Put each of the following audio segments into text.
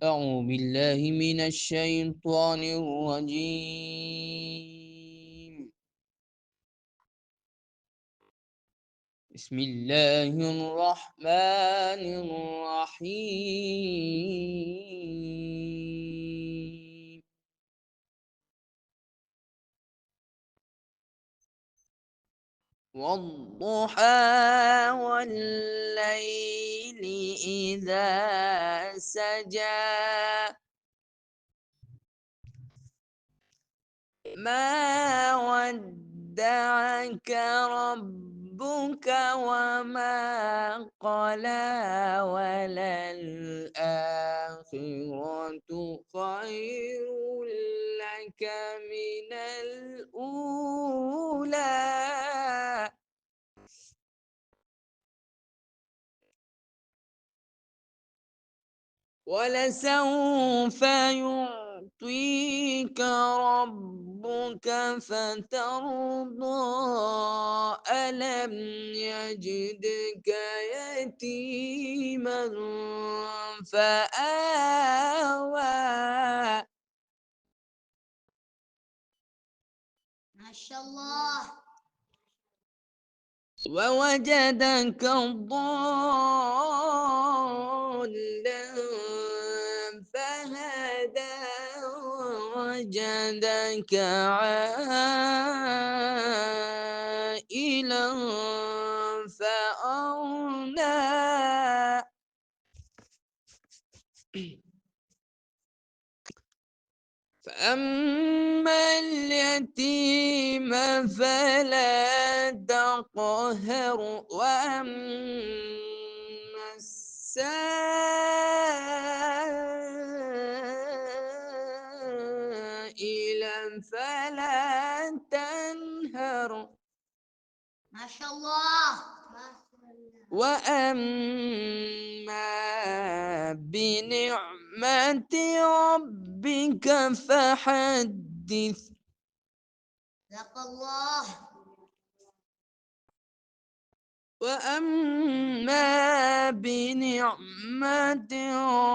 أعوذ بالله من الشيطان الرجيم. بسم الله الرحمن الرحيم. والضحى والليل إذا سجى ما ودعك ربك وما قلى وللآخرة خير لك من الأولى ولسوف يعطيك ربك فترضى ألم يجدك يتيما فآوى ما شاء الله. ووجدك ضالا فهدى ووجدك عائلا فأغنى فأما اليتيم فلا تقهر وأما السائل فلا تنهر ما شاء الله. وأما بنعمة ربك فحدث صدق الله. وأما بنعمة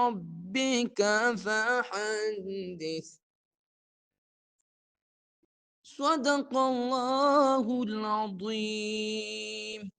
ربك فحدث صدق الله العظيم.